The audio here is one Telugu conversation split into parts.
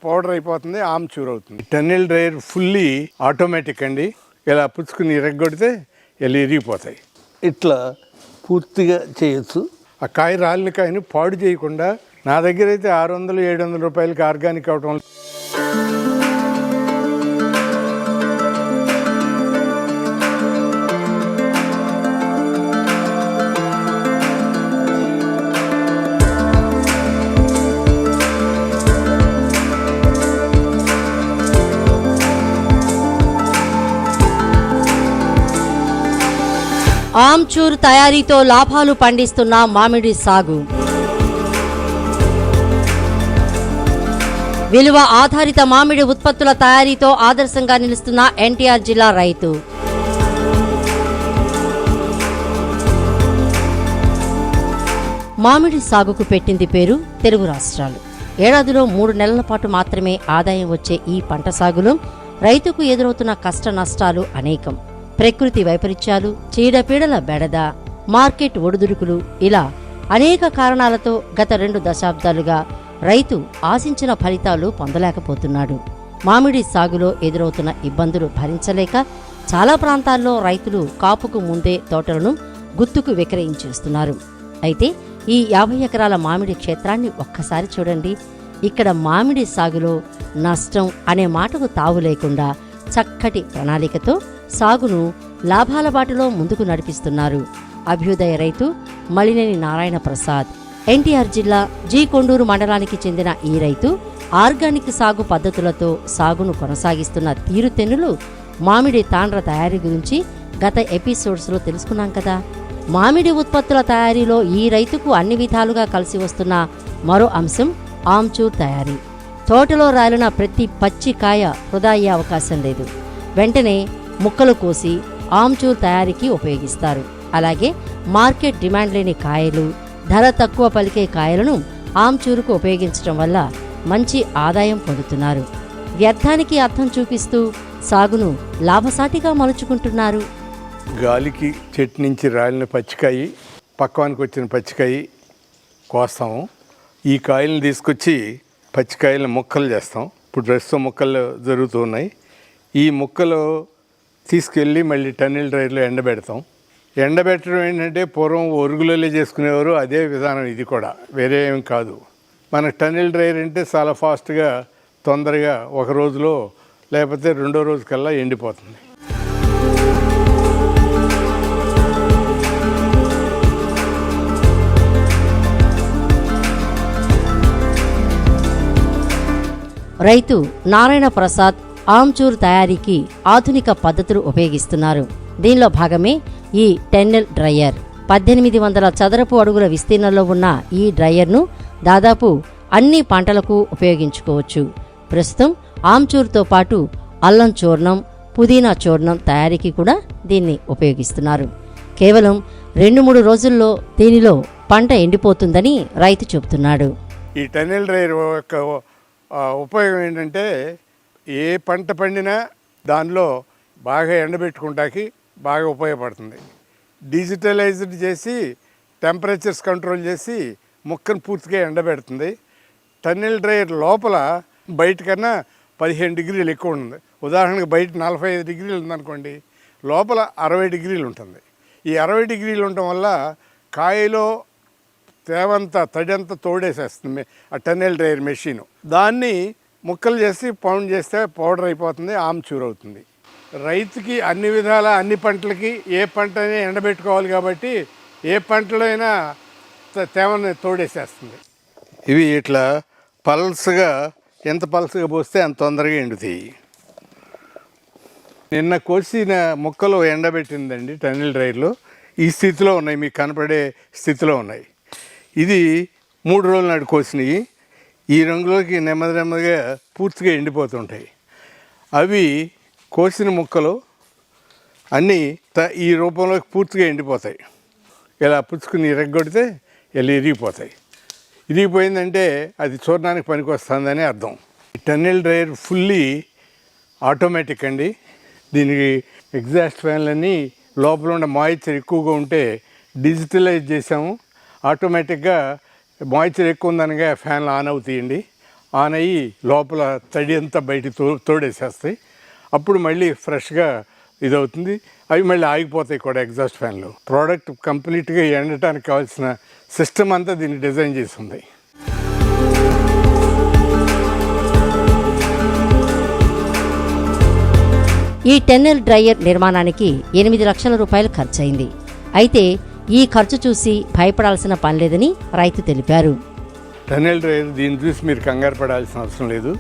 పౌడర్ అయిపోతుంది, ఆమ్చూర్ అవుతుంది. టన్నెల్ డ్రైయర్ ఫుల్లీ ఆటోమేటిక్ అండి. ఇలా పుచ్చుకుని ఇరగొడితే ఇలా ఇరిగిపోతాయి. ఇట్లా పూర్తిగా చేయొచ్చు. ఆ కాయ రాలిన కాయని పాడు చేయకుండా నా దగ్గర అయితే 600-700 రూపాయలకి ఆర్గానిక్ అవటం. ఆమ్చూర్ తయారీతో లాభాలు పండిస్తున్న మామిడి సాగు. విలువ ఆధారిత మామిడి ఉత్పత్తుల తయారీతో ఆదర్శంగా నిలుస్తున్న ఎన్టీఆర్ జిల్లా రైతు. మామిడి సాగుకు పెట్టింది పేరు తెలుగు రాష్ట్రాలు. ఏడాదిలో 3 నెలల పాటు మాత్రమే ఆదాయం వచ్చే ఈ పంట సాగులో రైతుకు ఎదురవుతున్న కష్ట నష్టాలు అనేకం. ప్రకృతి వైపరీత్యాలు, చీడపీడల బెడద, మార్కెట్ ఒడిదుడుకులు, ఇలా అనేక కారణాలతో గత 2 దశాబ్దాలుగా రైతు ఆశించిన ఫలితాలు పొందలేకపోతున్నాడు. మామిడి సాగులో ఎదురవుతున్న ఇబ్బందులు భరించలేక చాలా ప్రాంతాల్లో రైతులు కాపుకు ముందే తోటలను గుత్తుకు విక్రయించేస్తున్నారు. అయితే ఈ 50 ఎకరాల మామిడి క్షేత్రాన్ని ఒక్కసారి చూడండి. ఇక్కడ మామిడి సాగులో నష్టం అనే మాటకు తావు లేకుండా చక్కటి ప్రణాళికతో సాగును లాభాల బాటలో ముందుకు నడిపిస్తున్నారు అభ్యుదయ రైతు మలినేని నారాయణ ప్రసాద్. ఎన్టీఆర్ జిల్లా జీ కొండూరు మండలానికి చెందిన ఈ రైతు ఆర్గానిక్ సాగు పద్ధతులతో సాగును కొనసాగిస్తున్న తీరుతెన్నులు మామిడి తాండ్ర తయారీ గురించి గత ఎపిసోడ్స్లో తెలుసుకున్నాం కదా. మామిడి ఉత్పత్తుల తయారీలో ఈ రైతుకు అన్ని విధాలుగా కలిసి వస్తున్న మరో అంశం ఆమ్చూర్ తయారీ. తోటలో రాలిన ప్రతి పచ్చి కాయ వృధా అయ్యే అవకాశం లేదు. వెంటనే ముక్కలు కోసి ఆమ్చూర్ తయారీకి ఉపయోగిస్తారు. అలాగే మార్కెట్ డిమాండ్ లేని కాయలు, ధర తక్కువ పలికే కాయలను ఆమ్చూరుకు ఉపయోగించడం వల్ల మంచి ఆదాయం పొందుతున్నారు. వ్యర్థానికి అర్థం చూపిస్తూ సాగును లాభసాటిగా మలుచుకుంటున్నారు. గాలికి చెట్టు నుంచి రాలిన పచ్చికాయ, పక్వానికి వచ్చిన పచ్చికాయ కోస్తాము. ఈ కాయలను తీసుకొచ్చి పచ్చికాయలను ముక్కలు చేస్తాం. ఇప్పుడు ప్రస్తుతం ముక్కలు జరుగుతూ ఉన్నాయి. ఈ ముక్కలు తీసుకెళ్ళి మళ్ళీ టన్నెల్ డ్రైయర్లో ఎండబెడతాం. ఎండబెట్టడం ఏంటంటే పూర్వం ఒరుగులలో చేసుకునేవారు, అదే విధానం ఇది కూడా, వేరే ఏం కాదు. మన టన్నెల్ డ్రైయర్ అంటే చాలా ఫాస్ట్గా తొందరగా ఒక రోజులో లేకపోతే 2వ రోజు కల్లా ఎండిపోతుంది. రైతు నారాయణ ప్రసాద్ ఆమ్చూర్ తయారీకి ఆధునిక పద్ధతులు ఉపయోగిస్తున్నారు. దీనిలో భాగమే ఈ టన్నెల్ డ్రైయర్. 1800 చదరపు అడుగుల విస్తీర్ణంలో ఉన్న ఈ డ్రైయర్ను దాదాపు అన్ని పంటలకు ఉపయోగించుకోవచ్చు. ప్రస్తుతం ఆమ్చూర్తో పాటు అల్లం చూర్ణం, పుదీనా చూర్ణం తయారీకి కూడా దీన్ని ఉపయోగిస్తున్నారు. కేవలం 2-3 రోజుల్లో దీనిలో పంట ఎండిపోతుందని రైతు చెబుతున్నాడు. ఈ టన్నెల్ డ్రైయర్ యొక్క ఉపయోగం ఏంటంటే ఏ పంట పండినా దానిలో బాగా ఎండబెట్టుకుంటాకి బాగా ఉపయోగపడుతుంది. డిజిటలైజ్డ్ చేసి టెంపరేచర్స్ కంట్రోల్ చేసి ముక్కను పూర్తిగా ఎండబెడుతుంది. టన్నెల్ డ్రైయర్ లోపల బయట కన్నా 15 డిగ్రీలు ఎక్కువ ఉంటుంది. ఉదాహరణకు బయట 45 డిగ్రీలు ఉందనుకోండి, లోపల 60 డిగ్రీలు ఉంటుంది. ఈ 60 డిగ్రీలు ఉండటం వల్ల కాయలో తేవంతా తడంతా తోడేసేస్తుంది ఆ టన్నెల్ డ్రైయర్ మెషిన్. దాన్ని ముక్కలు చేసి పౌండ్ చేస్తే పౌడర్ అయిపోతుంది, ఆమ్చూర్ అవుతుంది. రైతుకి అన్ని విధాల అన్ని పంటలకి ఏ పంటనే ఎండబెట్టుకోవాలి కాబట్టి ఏ పంటలో అయినా తేమని తోడేసేస్తుంది. ఇవి ఇట్లా పల్స్గా, ఎంత పల్స్గా పోస్తే అంత తొందరగా ఎండుతాయి. నిన్న కోసిన ముక్కలు ఎండబెట్టిందండి టన్నెల్ డ్రైయర్లో. ఈ స్థితిలో ఉన్నాయి, మీకు కనపడే స్థితిలో ఉన్నాయి. ఇది 3 రోజుల నాడు కోసినవి. ఈ రంగులోకి నెమ్మదిగా పూర్తిగా ఎండిపోతుంటాయి. అవి కోసిన ముక్కలు అన్నీ ఈ రూపంలోకి పూర్తిగా ఎండిపోతాయి. ఇలా పుచ్చుకుని ఇరగొడితే ఇలా ఇరిగిపోతాయి. ఇరిగిపోయిందంటే అది చూడడానికి పనికి వస్తుందని అర్థం. టన్నెల్ డ్రైయర్ ఫుల్లీ ఆటోమేటిక్ అండి. దీనికి ఎగ్జాస్ట్ ఫ్యాన్లన్నీ లోపల ఉన్న మాయిశ్చర్ ఎక్కువగా ఉంటే డిజిటలైజ్ చేసాము. ఆటోమేటిక్గా మాయిశ్చర్ ఎక్కువ ఉందనగా ఫ్యాన్లు ఆన్ అవుతాయండి. ఆన్ అయ్యి లోపల తడి అంతా బయటికి తోడేసేస్తాయి. అప్పుడు మళ్ళీ ఫ్రెష్గా ఇదవుతుంది. అవి మళ్ళీ ఆగిపోతాయి కూడా ఎగ్జాస్ట్ ఫ్యాన్లు. ప్రోడక్ట్ కంప్లీట్గా ఎండటానికి కావాల్సిన సిస్టమ్ అంతా దీన్ని డిజైన్ చేసి ఉంది. ఈ టెన్నెల్ డ్రైయర్ నిర్మాణానికి 8 లక్షల రూపాయలు ఖర్చయింది. అయితే ఈ ఖర్చు చూసి భయపడాల్సిన పనిలేదని రైతు తెలిపారు. టెన్నెల్ డ్రైయర్ దీన్ని చూసి మీరు కంగారు పడాల్సిన అవసరం లేదు.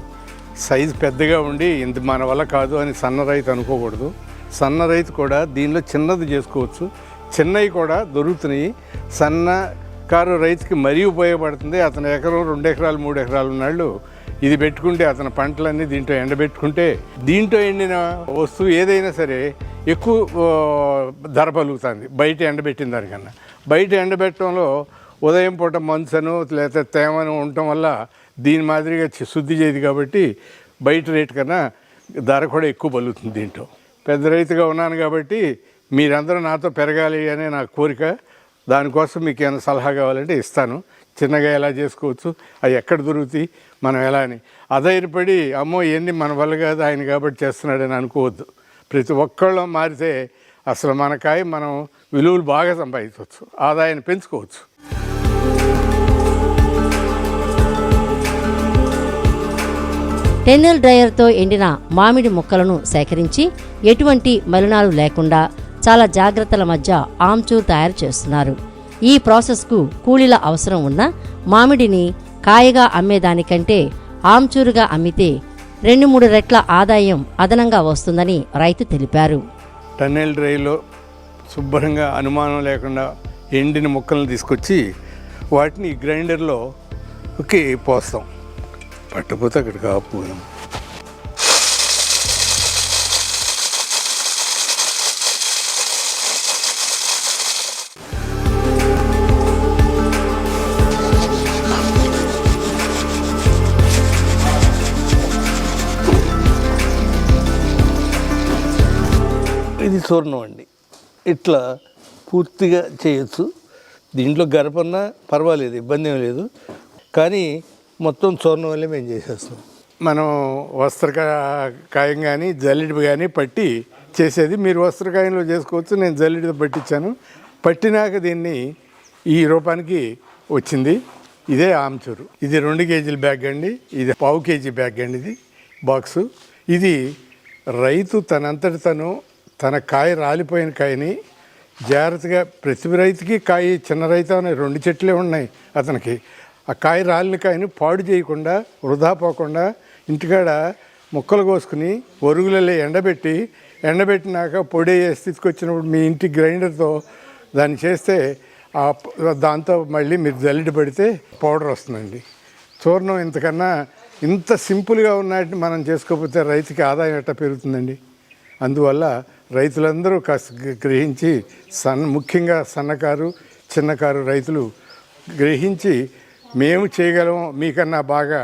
సైజు పెద్దగా ఉండి ఇంత మన వల్ల కాదు అని సన్న రైతు అనుకోకూడదు. సన్న రైతు కూడా దీనిలో చిన్నది చేసుకోవచ్చు. చిన్నవి కూడా దొరుకుతున్నాయి. సన్నకారు రైతుకి మరీ ఉపయోగపడుతుంది. అతను ఎకరం 2 ఎకరాలు 3 ఎకరాలు ఉన్నాళ్ళు ఇది పెట్టుకుంటే అతని పంటలన్నీ దీంట్లో ఎండబెట్టుకుంటే దీంట్లో ఎండిన వస్తువు ఏదైనా సరే ఎక్కువ ధర పలుకుతుంది బయట ఎండబెట్టిన దానికన్నా. బయట ఎండబెట్టడంలో ఉదయం పూట మంచను లేదా తేమను ఉండటం వల్ల దీని మాదిరిగా శుద్ధి చేయదు కాబట్టి బయట రేటు కన్నా ధర కూడా ఎక్కువ పలుకుతుంది. దీంట్లో పెద్ద రైతుగా ఉన్నాను కాబట్టి మీరందరూ నాతో పెరగాలి అనే నా కోరిక. దానికోసం మీకు ఏమైనా సలహా కావాలంటే ఇస్తాను. చిన్నగా ఎలా చేసుకోవచ్చు, అవి ఎక్కడ దొరుకుతాయి, మనం ఎలా అని అధైర్యపడి అమ్మో ఏంది మన వల్ల కాదు ఆయన కాబట్టి చేస్తున్నాడని అనుకోవద్దు. ప్రతి ఒక్కళ్ళం మారితే అసలు మనకాయ మనం విలువలు బాగా సంపాదించవచ్చు, ఆదాయాన్ని పెంచుకోవచ్చు. టెన్నెల్ డ్రైయర్తో ఎండిన మామిడి ముక్కలను సేకరించి ఎటువంటి మలినాలు లేకుండా చాలా జాగ్రత్తల మధ్య ఆమ్చూర్ తయారు చేస్తున్నారు. ఈ ప్రాసెస్కు కూలీల అవసరం ఉన్న మామిడిని కాయగా అమ్మేదానికంటే ఆమ్చూరుగా అమ్మితే 2-3 రెట్ల ఆదాయం అదనంగా వస్తుందని రైతు తెలిపారు. టన్నెల్ డ్రైలో శుభ్రంగా అనుమానం లేకుండా ఎండిన ముక్కలను తీసుకొచ్చి వాటిని గ్రైండర్లో పోస్తాం. పట్టపోతే అక్కడికి ఆపుకోదాం. ఇది చూర్ణం అండి. ఇట్లా పూర్తిగా చేయొచ్చు. దీంట్లో గరపన్నా పర్వాలేదు, ఇబ్బంది ఏం లేదు. కానీ మొత్తం చూర్ణం వల్లే మేము చేసేస్తాం. మనం వస్త్రకాయం కానీ జల్లెడి కానీ పట్టి చేసేది. మీరు వస్త్రకాయంలో చేసుకోవచ్చు. నేను జల్లెడితో పట్టించాను. పట్టినాక దీన్ని ఈ రూపానికి వచ్చింది. ఇదే ఆమ్చూరు. ఇది 2 కేజీల బ్యాగ్ అండి. ఇది 1/2 కేజీ బ్యాగ్ అండి. ఇది బాక్సు. ఇది రైతు తనంతటి తన కాయ రాలిపోయిన కాయని జాగ్రత్తగా, ప్రతి రైతుకి కాయ చిన్న రైతు అనే 2 చెట్లే ఉన్నాయి అతనికి. ఆ కాయ రాలిన కాయని పాడు చేయకుండా వృధా పోకుండా ఇంటికాడ ముక్కలు కోసుకుని ఒరుగులలో ఎండబెట్టినాక పొడి స్థితికి వచ్చినప్పుడు మీ ఇంటి గ్రైండర్తో దాన్ని చేస్తే దాంతో మళ్ళీ మీరు జల్లెడ పడితే పౌడర్ వస్తుందండి. చూర్ణం ఇంతకన్నా ఇంత సింపుల్గా ఉన్నట్టు మనం చేసుకోకపోతే రైతుకి ఆదాయం ఎట్లా పెరుగుతుందండి. అందువల్ల రైతులందరూ కాస్త గ్రహించి ముఖ్యంగా సన్నకారు చిన్నకారు రైతులు గ్రహించి మేము చేయగలం మీకన్నా బాగా,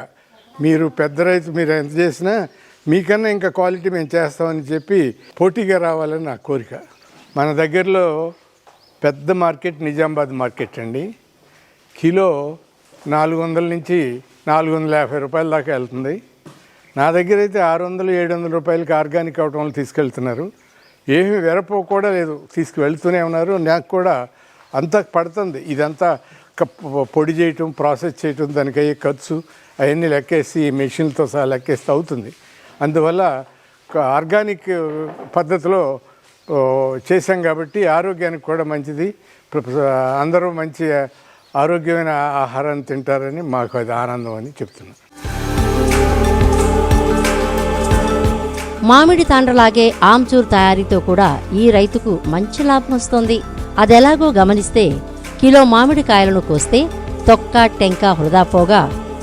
మీరు పెద్ద రైతు మీరు ఎంత చేసినా మీకన్నా ఇంకా క్వాలిటీ మేము చేస్తామని చెప్పి పోటీగా రావాలని నా కోరిక. మన దగ్గరలో పెద్ద మార్కెట్ నిజామాబాద్ మార్కెట్ అండి. కిలో 400 నుంచి 450 రూపాయల దాకా వెళ్తుంది. నా దగ్గర అయితే 600-700 రూపాయలకి ఆర్గానిక్ అవటం వల్ల తీసుకెళ్తున్నారు. ఏమీ వెరపో కూడా లేదు, తీసుకువెళ్తూనే ఉన్నారు. నాకు కూడా అంతా పడుతుంది. ఇదంతా పొడి చేయటం, ప్రాసెస్ చేయటం, దానికి అయ్యే ఖర్చు అవన్నీ లెక్కేసి మెషిన్లతో సహా లెక్కేస్తే అవుతుంది. అందువల్ల ఆర్గానిక్ పద్ధతిలో చేశాం కాబట్టి ఆరోగ్యానికి కూడా మంచిది. అందరూ మంచి ఆరోగ్యమైన ఆహారాన్ని తింటారని మాకు అది ఆనందం అని చెప్తున్నాను. మామిడి తాండ్రలాగే ఆమ్చూర్ తయారీతో కూడా ఈ రైతుకు మంచి లాభం వస్తోంది. అదెలాగో గమనిస్తే కిలో మామిడి కాయలను కోస్తే తొక్క టెంక వృధా పోగా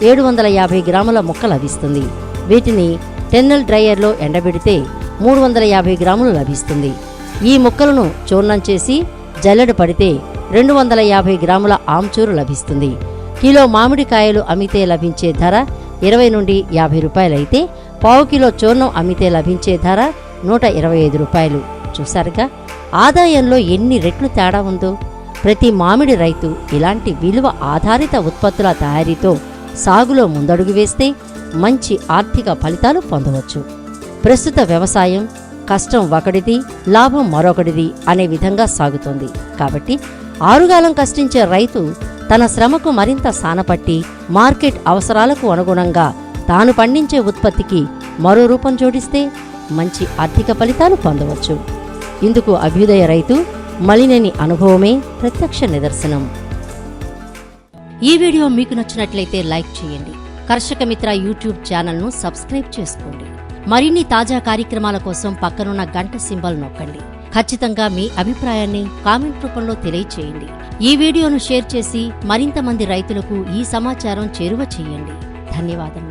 750 గ్రాముల ముక్క లభిస్తుంది. వీటిని టెన్నెల్ డ్రైయర్లో ఎండబెడితే 350 గ్రాములు లభిస్తుంది. ఈ ముక్కలను చూర్ణం చేసి జల్లెడ పడితే 250 గ్రాముల ఆమ్చూరు లభిస్తుంది. కిలో మామిడికాయలు అమ్మితే లభించే ధర 20 నుండి 50 రూపాయలైతే 1/2 కిలో చూర్ణం అమ్మితే లభించే ధర 125 రూపాయలు. చూశారుగా ఆదాయంలో ఎన్ని రెట్లు తేడా ఉందో. ప్రతి మామిడి రైతు ఇలాంటి విలువ ఆధారిత ఉత్పత్తుల తయారీతో సాగులో ముందడుగు వేస్తే మంచి ఆర్థిక ఫలితాలు పొందవచ్చు. ప్రస్తుత వ్యవసాయం కష్టం ఒకటిది, లాభం మరొకటిది అనే విధంగా సాగుతోంది. కాబట్టి ఆరుగాలం కష్టించే రైతు తన శ్రమకు మరింత సానపట్టి మార్కెట్ అవసరాలకు అనుగుణంగా తాను పండించే ఉత్పత్తికి మరో రూపం జోడిస్తే మంచి ఆర్థిక ఫలితాలు పొందవచ్చు. ఇందుకు అభ్యుదయ రైతు మలినేని అనుభవమే ప్రత్యక్ష నిదర్శనం. ఈ వీడియో మీకు నచ్చినట్లయితే లైక్ చేయండి. కర్షక మిత్ర యూట్యూబ్ ఛానల్ను సబ్స్క్రైబ్ చేసుకోండి. మరిన్ని తాజా కార్యక్రమాల కోసం పక్కనున్న గంట సింబల్ నొక్కండి. ఖచ్చితంగా మీ అభిప్రాయాన్ని కామెంట్ రూపంలో తెలియచేయండి. ఈ వీడియోను షేర్ చేసి మరింత మంది రైతులకు ఈ సమాచారం చేరువ చేయండి. ధన్యవాదములు.